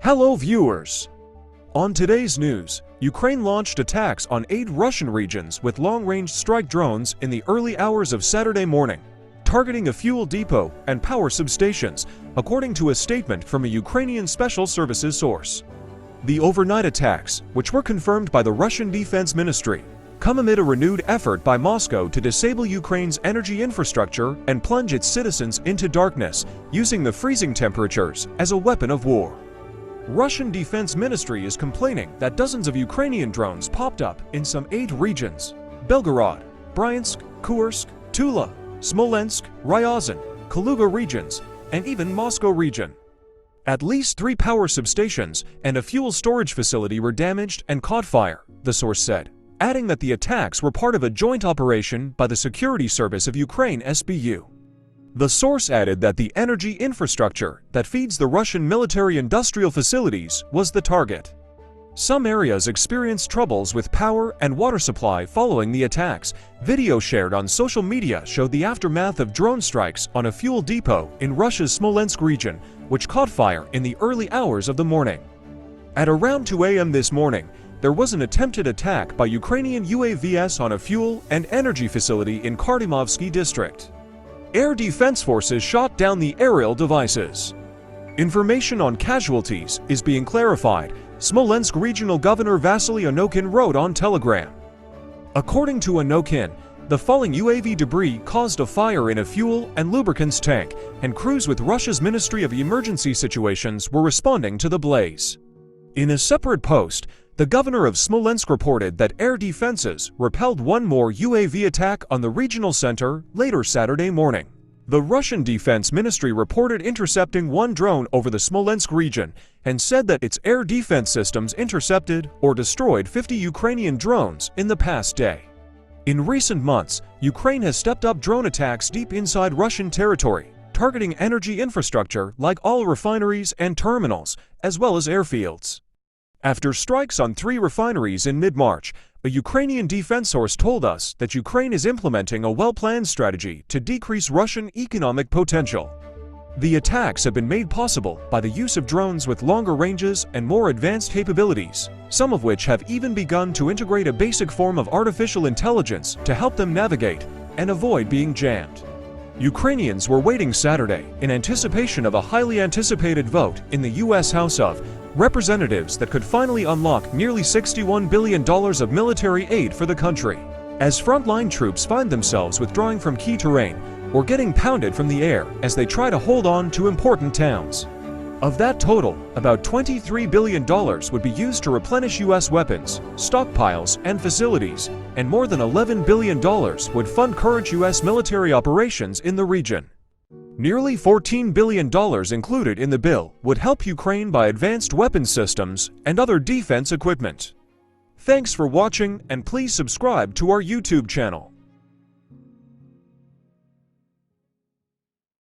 Hello viewers! On today's news, Ukraine launched attacks on 8 Russian regions with long-range strike drones in the early hours of Saturday morning, targeting a fuel depot and power substations, according to a statement from a Ukrainian special services source. The overnight attacks, which were confirmed by the Russian Defense Ministry, come amid a renewed effort by Moscow to disable Ukraine's energy infrastructure and plunge its citizens into darkness, using the freezing temperatures as a weapon of war. Russian Defense Ministry is complaining that dozens of Ukrainian drones popped up in some 8 regions: Belgorod, Bryansk, Kursk, Tula, Smolensk, Ryazan, Kaluga regions, and even Moscow region. At least 3 power substations and a fuel storage facility were damaged and caught fire, the source said, adding that the attacks were part of a joint operation by the Security Service of Ukraine (SBU). The source added that the energy infrastructure that feeds the Russian military-industrial facilities was the target. Some areas experienced troubles with power and water supply following the attacks. Video shared on social media showed the aftermath of drone strikes on a fuel depot in Russia's Smolensk region, which caught fire in the early hours of the morning. At around 2 a.m. this morning, there was an attempted attack by Ukrainian UAVs on a fuel and energy facility in Kardymovsky district. Air Defense Forces shot down the aerial devices. Information on casualties is being clarified, Smolensk Regional Governor Vasily Onokhin wrote on Telegram. According to Onokhin, the falling UAV debris caused a fire in a fuel and lubricants tank, and crews with Russia's Ministry of Emergency Situations were responding to the blaze. In a separate post, the governor of Smolensk reported that air defenses repelled one more UAV attack on the regional center later Saturday morning. The Russian Defense Ministry reported intercepting 1 drone over the Smolensk region and said that its air defense systems intercepted or destroyed 50 Ukrainian drones in the past day. In recent months, Ukraine has stepped up drone attacks deep inside Russian territory, targeting energy infrastructure like oil refineries and terminals, as well as airfields. After strikes on 3 refineries in mid-March, a Ukrainian defense source told us that Ukraine is implementing a well-planned strategy to decrease Russian economic potential. The attacks have been made possible by the use of drones with longer ranges and more advanced capabilities, some of which have even begun to integrate a basic form of artificial intelligence to help them navigate and avoid being jammed. Ukrainians were waiting Saturday in anticipation of a highly anticipated vote in the U.S. House of Representatives that could finally unlock nearly $61 billion of military aid for the country, as frontline troops find themselves withdrawing from key terrain or getting pounded from the air as they try to hold on to important towns. Of that total, about $23 billion would be used to replenish U.S. weapons, stockpiles, and facilities, and more than $11 billion would fund current U.S. military operations in the region. Nearly $14 billion included in the bill would help Ukraine buy advanced weapons systems and other defense equipment. Thanks for watching, and please subscribe to our YouTube channel.